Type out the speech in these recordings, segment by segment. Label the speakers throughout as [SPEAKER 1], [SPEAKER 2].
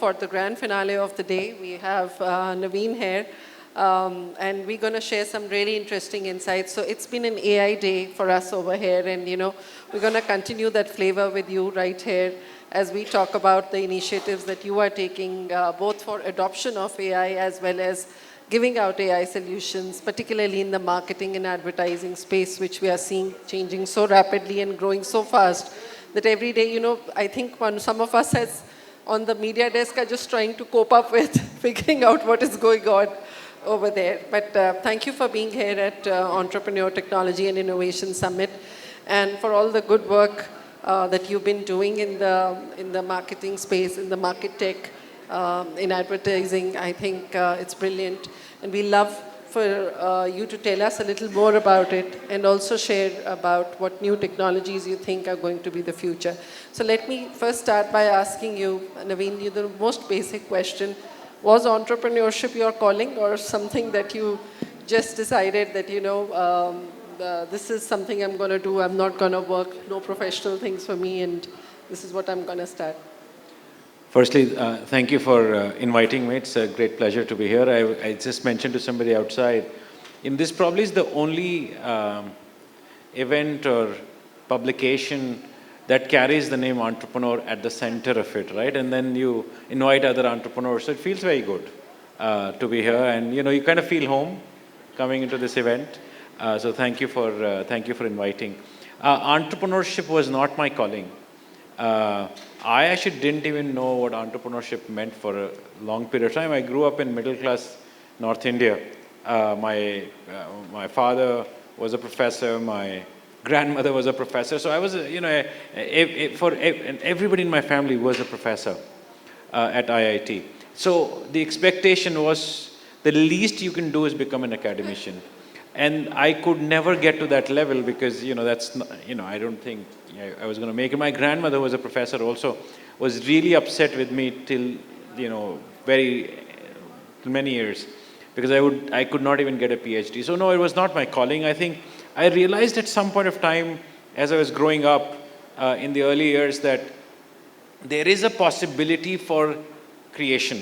[SPEAKER 1] for the grand finale of the day. We have Naveen here, and we're going to share some really interesting insights. So it's been an AI day for us over here, and we're going to continue that flavor with you right here as we talk about the initiatives that you are taking, both for adoption of AI as well as giving out AI solutions, particularly in the marketing and advertising space, which we are seeing changing so rapidly and growing so fast that every day, I think some of us as on the media desk are just trying to cope up with figuring out what is going on over there. But thank you for being here at Entrepreneur Technology and Innovation Summit, and for all the good work that you've been doing in the marketing space, in the market tech, in advertising. I think it's brilliant, and we love for you to tell us a little more about it and also share about what new technologies you think are going to be the future. So let me first start by asking you, Naveen, the most basic question: was entrepreneurship your calling, or something that you just decided that this is something I'm going to do, I'm not going to work, no professional things for me, and this is what I'm going to start?
[SPEAKER 2] Firstly, thank you for inviting me. It's a great pleasure to be here. I just mentioned to somebody outside, this probably is the only event or publication that carries the name entrepreneur at the center of it, right? And then you invite other entrepreneurs. So it feels very good to be here. And, you kind of feel home coming into this event. So thank you for inviting. Entrepreneurship was not my calling. I actually didn't even know what entrepreneurship meant for a long period of time. I grew up in middle-class North India. My father was a professor. My grandmother was a professor. So I was, everybody in my family was a professor at IIT. So the expectation was the least you can do is become an academician. And I could never get to that level because, that's not, I don't think I was going to make it. My grandmother, who was a professor also, was really upset with me till, very many years, because I could not even get a PhD. So no, it was not my calling. I think I realized at some point of time, as I was growing up in the early years, that there is a possibility for creation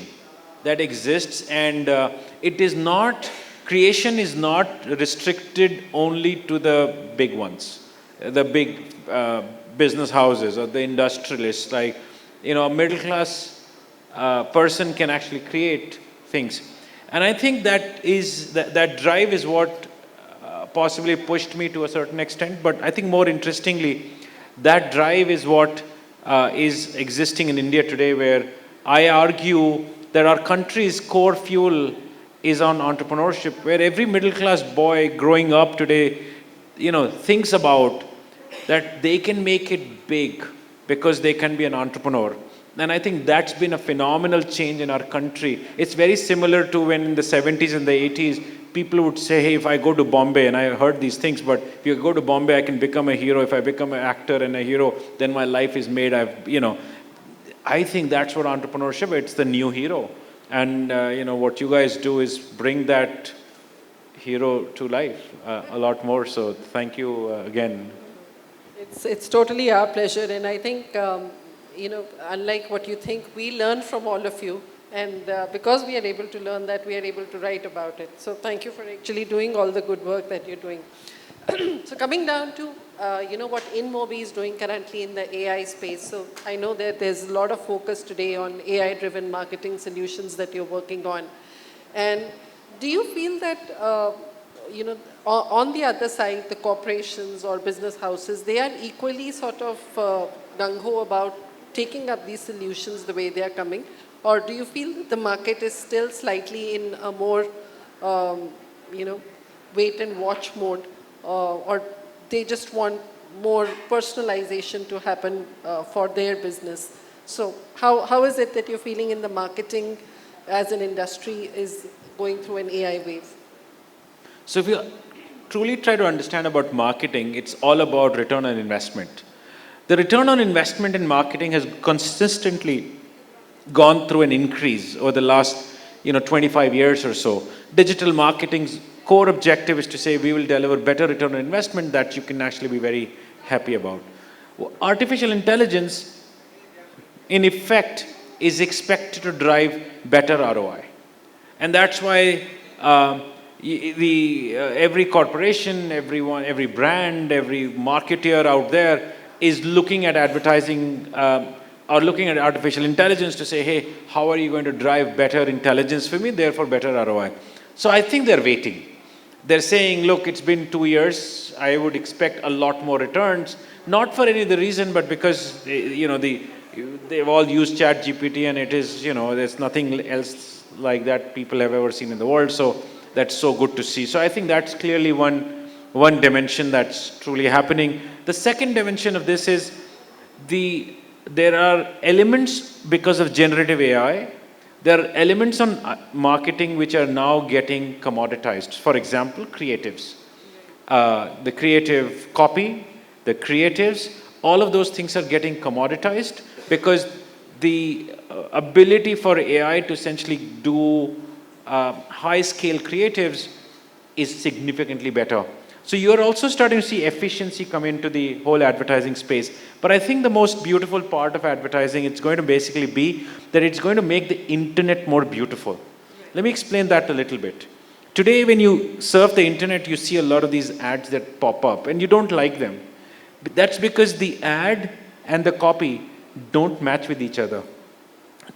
[SPEAKER 2] that exists, and creation is not restricted only to the big ones, the big business houses or the industrialists. Like, a middle-class person can actually create things. And I think that drive is what possibly pushed me to a certain extent. But I think more interestingly, that drive is what is existing in India today, where I argue that our country's core fuel is on entrepreneurship, where every middle-class boy growing up today, thinks about that they can make it big because they can be an entrepreneur. And I think that's been a phenomenal change in our country. It's very similar to when in the 70s and the 80s, people would say, hey, if I go to Bombay, and I heard these things, but if you go to Bombay, I can become a hero. If I become an actor and a hero, then my life is made. I think that's what entrepreneurship, it's the new hero. And, what you guys do is bring that hero to life a lot more. So thank you again.
[SPEAKER 1] It's totally our pleasure. And I think, unlike what you think, we learn from all of you. And because we are able to learn that, we are able to write about it. So thank you for actually doing all the good work that you're doing. So coming down to, what InMobi is doing currently in the AI space. So I know that there's a lot of focus today on AI-driven marketing solutions that you're working on. And do you feel that, on the other side, the corporations or business houses, they are equally sort of gung-ho about taking up these solutions the way they are coming? Or do you feel that the market is still slightly in a more, wait and watch mode? Or they just want more personalization to happen for their business? So how is it that you're feeling in the marketing as an industry is going through an AI wave?
[SPEAKER 2] So if you truly try to understand about marketing, it's all about return on investment. The return on investment in marketing has consistently gone through an increase over the last 25 years or so. Digital marketing's core objective is to say we will deliver better return on investment that you can actually be very happy about. Artificial intelligence, in effect, is expected to drive better ROI. And that's why every corporation, everyone, every brand, every marketer out there is looking at advertising or looking at artificial intelligence to say, hey, how are you going to drive better intelligence for me, therefore better ROI? So I think they're waiting. They're saying, look, it's been 2 years. I would expect a lot more returns, not for any other reason, but because they've all used ChatGPT, and it is, there's nothing else like that people have ever seen in the world. So that's so good to see. So I think that's clearly one dimension that's truly happening. The second dimension of this is there are elements because of generative AI. There are elements on marketing which are now getting commoditized. For example, creatives. The creative copy, the creatives, all of those things are getting commoditized because the ability for AI to essentially do high-scale creatives is significantly better. So you're also starting to see efficiency come into the whole advertising space. But I think the most beautiful part of advertising, it's going to basically be that it's going to make the internet more beautiful. Let me explain that a little bit. Today, when you surf the internet, you see a lot of these ads that pop up, and you don't like them. But that's because the ad and the copy don't match with each other.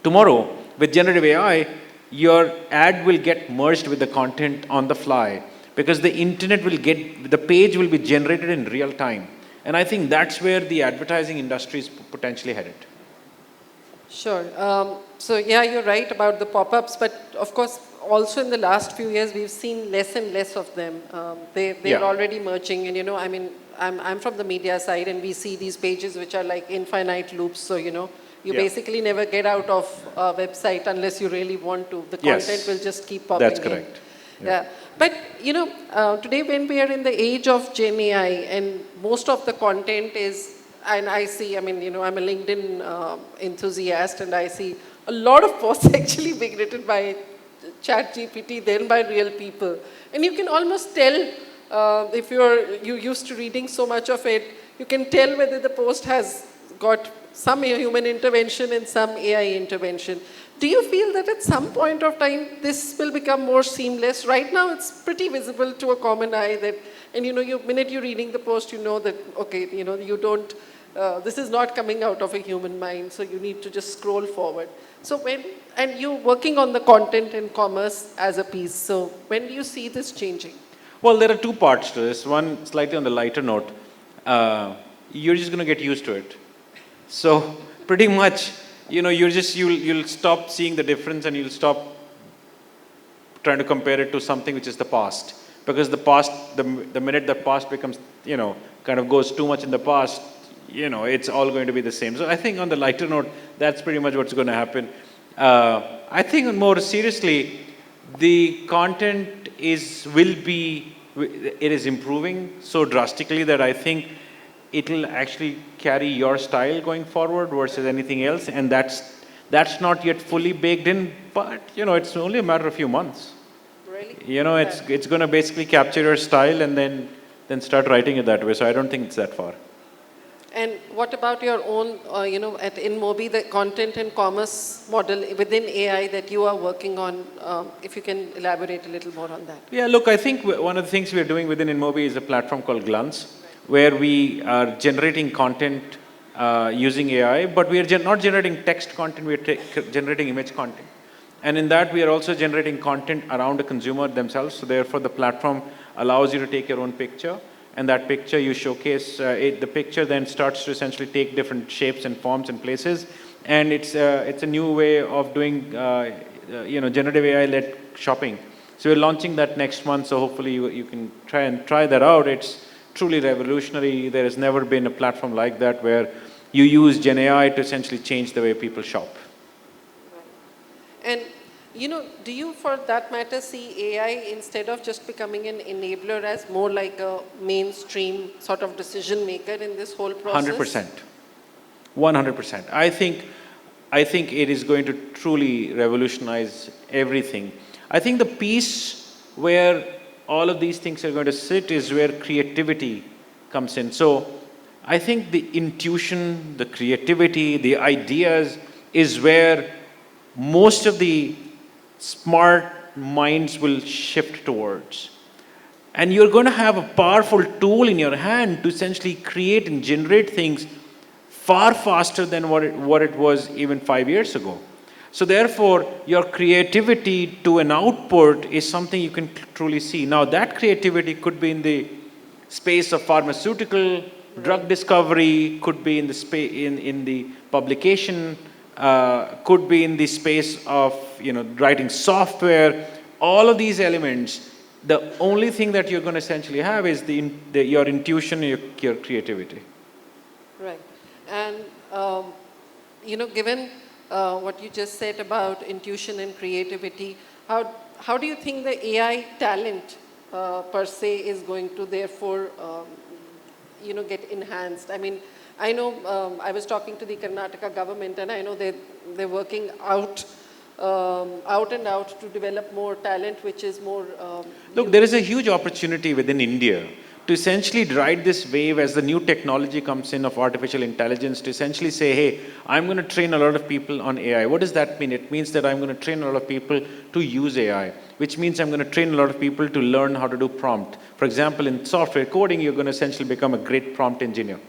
[SPEAKER 2] Tomorrow, with generative AI, your ad will get merged with the content on the fly, because the page will be generated in real time. And I think that's where the advertising industry is potentially headed.
[SPEAKER 1] Sure. So yeah, you're right about the pop-ups, but of course, also in the last few years, we've seen less and less of them. They're already merging, and I'm from the media side, and we see these pages which are like infinite loops. So you basically never get out of a website unless you really want to. The content will just keep popping in.
[SPEAKER 2] That's correct.
[SPEAKER 1] Yeah. But, today when we are in the age of Gen AI, and most of the content is, and I see, I'm a LinkedIn enthusiast, and I see a lot of posts actually being written by ChatGPT, then by real people. And you can almost tell, if you're used to reading so much of it, you can tell whether the post has got some human intervention and some AI intervention. Do you feel that at some point of time, this will become more seamless? Right now, it's pretty visible to a common eye that, and minute you're reading the post, you know that, okay, you don't, this is not coming out of a human mind, so you need to just scroll forward. So and you're working on the content and commerce as a piece, so when do you see this changing?
[SPEAKER 2] Well, there are two parts to this. One, slightly on the lighter note, you're just going to get used to it. So pretty much, you'll stop seeing the difference, and you'll stop trying to compare it to something which is the past. Because the past, the minute the past becomes, kind of goes too much in the past, it's all going to be the same. So I think on the lighter note, that's pretty much what's going to happen. I think more seriously, the content is improving so drastically that I think it'll actually carry your style going forward versus anything else, and that's not yet fully baked in, but it's only a matter of a few months.
[SPEAKER 1] Really?
[SPEAKER 2] It's going to basically capture your style and then start writing it that way. So I don't think it's that far.
[SPEAKER 1] And what about your own, at InMobi, the content and commerce model within AI that you are working on? If you can elaborate a little more on that.
[SPEAKER 2] Yeah, look, I think one of the things we are doing within InMobi is a platform called Glance, where we are generating content using AI, but we are not generating text content, we are generating image content. And in that, we are also generating content around the consumer themselves. So therefore, the platform allows you to take your own picture, and that picture you showcase, the picture then starts to essentially take different shapes and forms and places. And it's a new way of doing, generative AI-led shopping. So we're launching that next month, so hopefully you can try that out. It's truly revolutionary. There has never been a platform like that where you use Gen AI to essentially change the way people shop.
[SPEAKER 1] And, do you, for that matter, see AI instead of just becoming an enabler as more like a mainstream sort of decision maker in this whole process?
[SPEAKER 2] 100%. 100%. I think it is going to truly revolutionize everything. I think the piece where all of these things are going to sit is where creativity comes in. So I think the intuition, the creativity, the ideas is where most of the smart minds will shift towards. And you're going to have a powerful tool in your hand to essentially create and generate things far faster than what it was even 5 years ago. So therefore, your creativity to an output is something you can truly see. Now, that creativity could be in the space of pharmaceutical, drug discovery, could be in the in the publication, could be in the space of writing software. All of these elements, the only thing that you're going to essentially have is your intuition, your creativity.
[SPEAKER 1] Right. And, given what you just said about intuition and creativity, how do you think the AI talent per se is going to therefore, get enhanced? I mean, I know I was talking to the Karnataka government, and I know they're working out and out to develop more talent, which is more.
[SPEAKER 2] Look, there is a huge opportunity within India to essentially ride this wave as the new technology comes in of artificial intelligence, to essentially say, hey, I'm going to train a lot of people on AI. What does that mean? It means that I'm going to train a lot of people to use AI, which means I'm going to train a lot of people to learn how to do prompt. For example, in software coding, you're going to essentially become a great prompt engineer.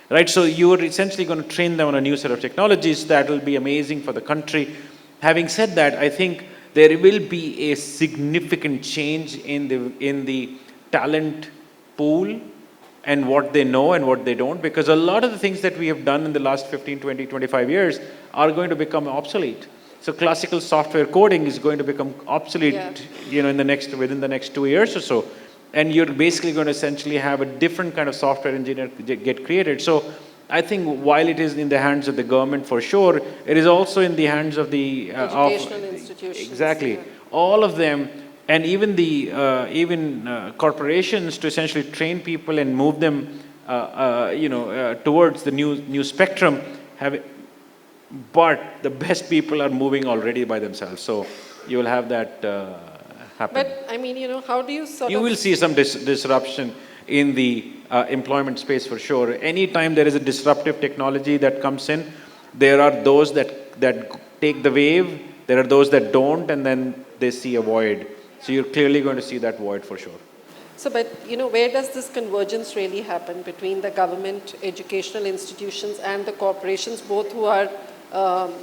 [SPEAKER 2] Right? So you're essentially going to train them on a new set of technologies that will be amazing for the country. Having said that, I think there will be a significant change in the talent pool and what they know and what they don't, because a lot of the things that we have done in the last 15, 20, 25 years are going to become obsolete. So classical software coding is going to become obsolete, within the next 2 years or so. And you're basically going to essentially have a different kind of software engineer get created. So I think while it is in the hands of the government for sure, it is also in the hands of the
[SPEAKER 1] educational institutions.
[SPEAKER 2] Exactly. All of them. And even the corporations to essentially train people and move them, towards the new spectrum. But the best people are moving already by themselves. So you will have that happen.
[SPEAKER 1] But I mean, how do you
[SPEAKER 2] You will see some disruption in the employment space for sure. Anytime there is a disruptive technology that comes in, there are those that take the wave. There are those that don't, and then they see a void. So you're clearly going to see that void for sure.
[SPEAKER 1] So, but where does this convergence really happen between the government, educational institutions, and the corporations, both who are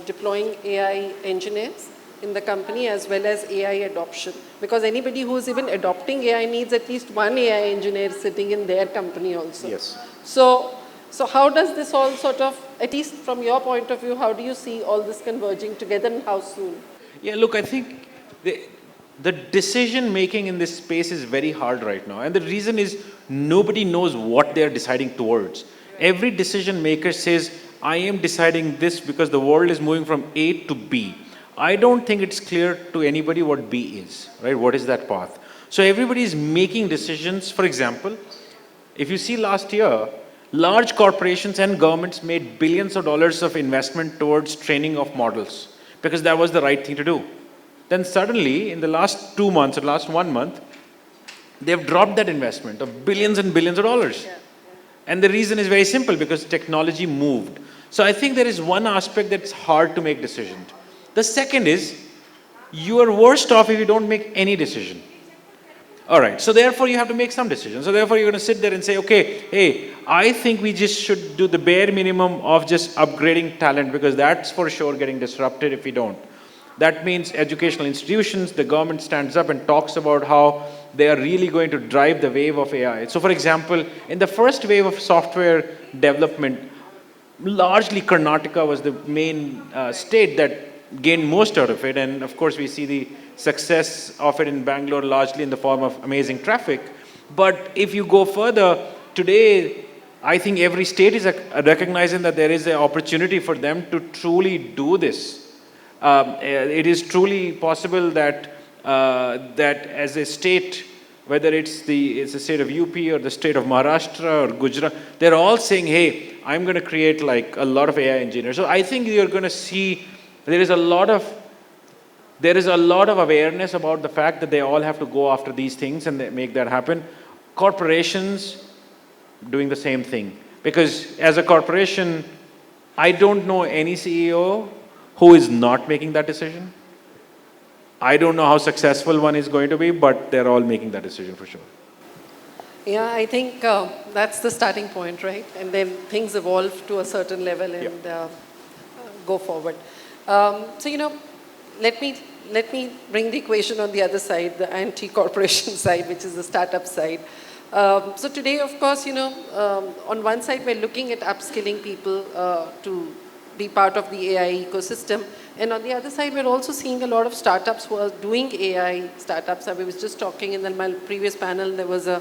[SPEAKER 1] deploying AI engineers in the company as well as AI adoption? Because anybody who's even adopting AI needs at least one AI engineer sitting in their company also.
[SPEAKER 2] Yes.
[SPEAKER 1] So how does this all sort of, at least from your point of view, how do you see all this converging together and how soon?
[SPEAKER 2] Yeah, look, I think the decision making in this space is very hard right now. And the reason is nobody knows what they're deciding towards. Every decision maker says, I am deciding this because the world is moving from A to B. I don't think it's clear to anybody what B is, right? What is that path? So everybody is making decisions. For example, if you see last year, large corporations and governments made billions of dollars of investment towards training of models because that was the right thing to do. Then suddenly, in the last 2 months or last 1 month, they've dropped that investment of billions and billions of dollars. And the reason is very simple, because technology moved. So I think there is one aspect that's hard to make decisions. The second is, you are worse off if you don't make any decision. All right, so therefore you have to make some decisions. So therefore you're going to sit there and say, okay, hey, I think we just should do the bare minimum of just upgrading talent, because that's for sure getting disrupted if we don't. That means educational institutions, the government stands up and talks about how they are really going to drive the wave of AI. So for example, in the first wave of software development, largely Karnataka was the main state that gained most out of it. And of course, we see the success of it in Bangalore largely in the form of amazing traffic. But if you go further, today, I think every state is recognizing that there is an opportunity for them to truly do this. It is truly possible that as a state, whether it's the state of UP or the state of Maharashtra or Gujarat, they're all saying, hey, I'm going to create like a lot of AI engineers. So I think you're going to see there is a lot of awareness about the fact that they all have to go after these things and they make that happen. Corporations doing the same thing. Because as a corporation, I don't know any CEO who is not making that decision. I don't know how successful one is going to be, but they're all making that decision for sure.
[SPEAKER 1] Yeah, I think that's the starting point, right? And then things evolve to a certain level and go forward. So, let me bring the equation on the other side, the anti-corporation side, which is the startup side. So today, of course, on one side, we're looking at upskilling people to be part of the AI ecosystem. And on the other side, we're also seeing a lot of startups who are doing AI startups. I was just talking in my previous panel, there was a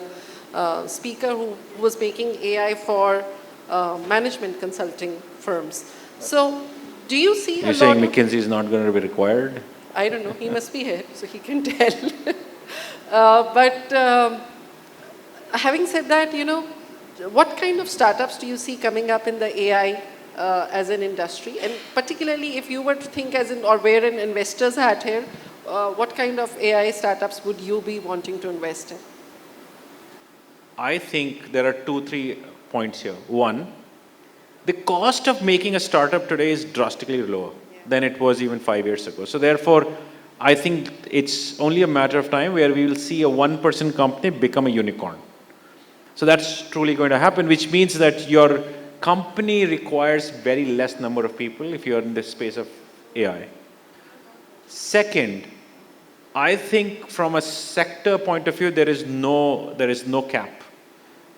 [SPEAKER 1] speaker who was making AI for management consulting firms. So do you see
[SPEAKER 2] You're saying McKinsey is not going to be required?
[SPEAKER 1] I don't know. He must be here, so he can tell. But having said that, what kind of startups do you see coming up in the AI as an industry? And particularly if you were to think or wear an investor's hat here, what kind of AI startups would you be wanting to invest in?
[SPEAKER 2] I think there are 2-3 points here. One, the cost of making a startup today is drastically lower than it was even 5 years ago. So therefore, I think it's only a matter of time where we will see a one-person company become a unicorn. So that's truly going to happen, which means that your company requires very less number of people if you're in the space of AI. Second, I think from a sector point of view, there is no cap.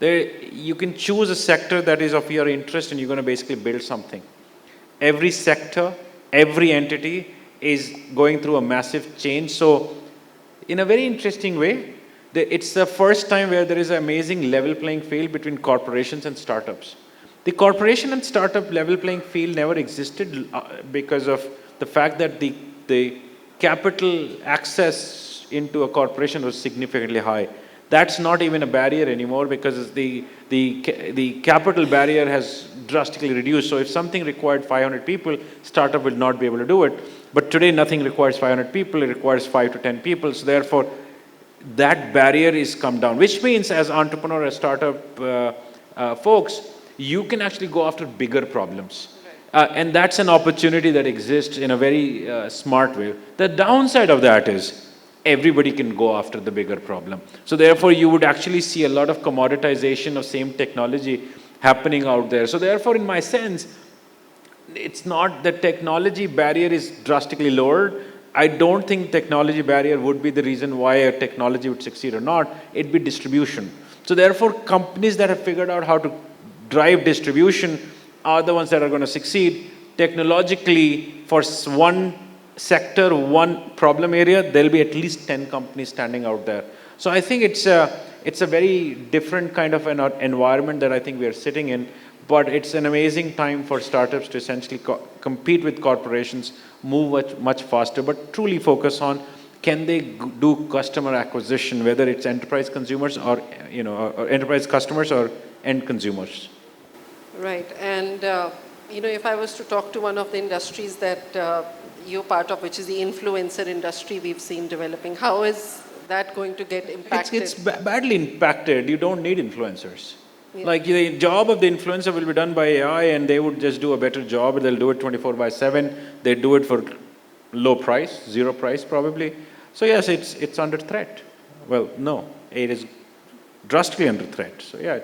[SPEAKER 2] You can choose a sector that is of your interest and you're going to basically build something. Every sector, every entity is going through a massive change. So in a very interesting way, it's the first time where there is an amazing level playing field between corporations and startups. The corporation and startup level playing field never existed because of the fact that the capital access into a corporation was significantly high. That's not even a barrier anymore because the capital barrier has drastically reduced. So if something required 500 people, startup will not be able to do it. But today nothing requires 500 people, it requires 5 to 10 people. So therefore, that barrier is come down, which means as entrepreneur, as startup folks, you can actually go after bigger problems. And that's an opportunity that exists in a very smart way. The downside of that is everybody can go after the bigger problem. So therefore, you would actually see a lot of commoditization of same technology happening out there. So therefore, in my sense, it's not the technology barrier is drastically lowered. I don't think technology barrier would be the reason why a technology would succeed or not. It'd be distribution. So therefore, companies that have figured out how to drive distribution are the ones that are going to succeed. Technologically, for one sector, one problem area, there'll be at least 10 companies standing out there. So I think it's a very different kind of an environment that I think we are sitting in, but it's an amazing time for startups to essentially compete with corporations, move much faster, but truly focus on can they do customer acquisition, whether it's enterprise consumers or or enterprise customers or end consumers.
[SPEAKER 1] Right, and if I was to talk to one of the industries that you're part of, which is the influencer industry we've seen developing, how is that going to get impacted?
[SPEAKER 2] It's badly impacted. You don't need influencers. Yeah. Like the job of the influencer will be done by AI and they would just do a better job. They'll do it 24/7. They do it for low price, zero price probably. So yes, it's under threat. Well, no, it is drastically under threat. So yeah,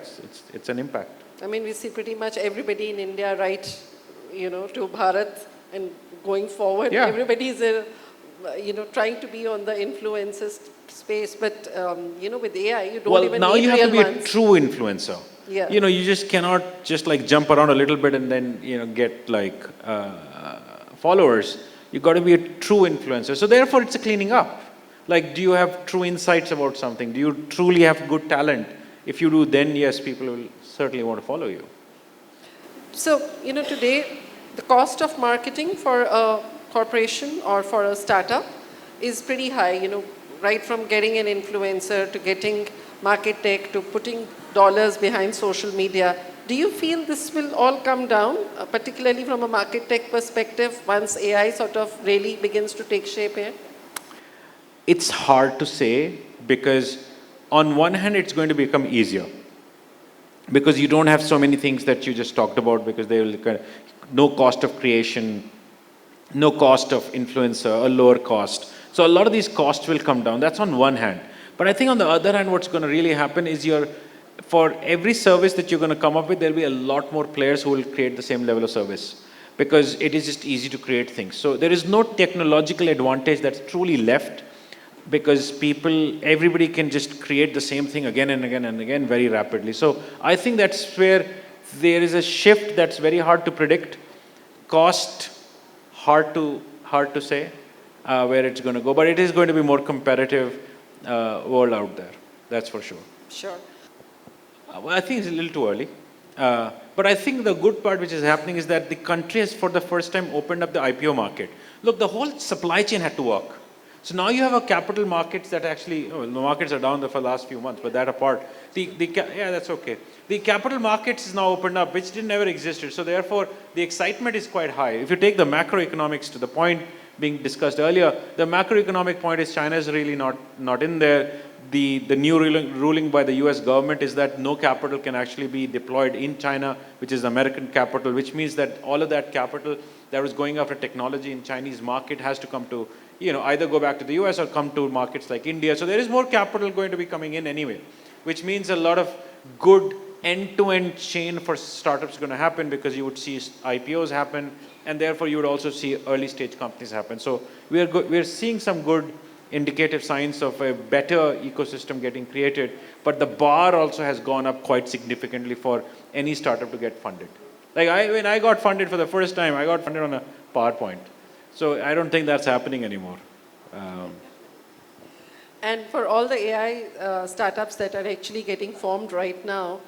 [SPEAKER 2] it's an impact.
[SPEAKER 1] I mean, we see pretty much everybody in India to Bharat and going forward. Yeah. Everybody is trying to be on the influencer space, but with AI, you don't even need real ones.
[SPEAKER 2] Well, now you have to be a true influencer.
[SPEAKER 1] Yeah.
[SPEAKER 2] You just cannot just like jump around a little bit and then get like followers. You got to be a true influencer. So therefore, it's a cleaning up. Like, do you have true insights about something? Do you truly have good talent? If you do, then yes, people will certainly want to follow you.
[SPEAKER 1] So today, the cost of marketing for a corporation or for a startup is pretty high. Right from getting an influencer to getting market tech to putting dollars behind social media. Do you feel this will all come down, particularly from a market tech perspective, once AI sort of really begins to take shape here?
[SPEAKER 2] It's hard to say because on one hand, it's going to become easier because you don't have so many things that you just talked about because they will no cost of creation. no cost of influencer, a lower cost. So a lot of these costs will come down. That's on one hand. But I think on the other hand, what's going to really happen is for every service that you're going to come up with, there'll be a lot more players who will create the same level of service because it is just easy to create things. So there is no technological advantage that's truly left because everybody can just create the same thing again and again and again very rapidly. So I think that's where there is a shift that's very hard to predict. Cost, hard to say where it's going to go, but it is going to be more competitive world out there. That's for sure.
[SPEAKER 1] Sure.
[SPEAKER 2] Well, I think it's a little too early. But I think the good part which is happening is that the country has for the first time opened up the IPO market. Look, the whole supply chain had to work. So now you have a capital markets that actually, the markets are down there for the last few months, but that apart, yeah, that's okay. The capital markets is now opened up, which didn't ever existed. So therefore, the excitement is quite high. If you take the macroeconomics to the point being discussed earlier, the macroeconomic point is China is really not in there. The new ruling by the US government is that no capital can actually be deployed in China, which is American capital, which means that all of that capital that was going after technology in Chinese market has to come to, either go back to the US or come to markets like India. So there is more capital going to be coming in anyway, which means a lot of good end-to-end chain for startups is going to happen because you would see IPOs happen and therefore you would also see early stage companies happen. So we are seeing some good indicative signs of a better ecosystem getting created, but the bar also has gone up quite significantly for any startup to get funded. Like when I got funded for the first time, I got funded on a PowerPoint. So I don't think that's happening anymore.
[SPEAKER 1] And for all the AI startups that are actually getting formed right now,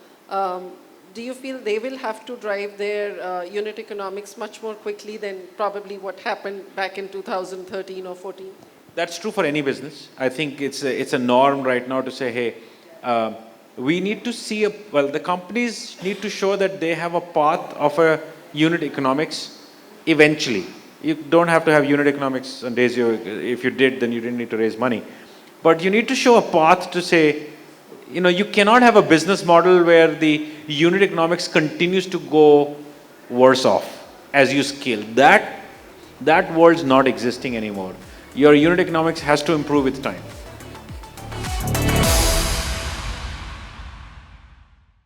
[SPEAKER 1] do you feel they will have to drive their unit economics much more quickly than probably what happened back in 2013 or 14?
[SPEAKER 2] That's true for any business. I think it's a norm right now to say, hey, we need to see the companies need to show that they have a path of a unit economics eventually. You don't have to have unit economics on days if you did, then you didn't need to raise money. But you need to show a path to say, you cannot have a business model where the unit economics continues to go worse off as you scale. That world's not existing anymore. Your unit economics has to improve with time.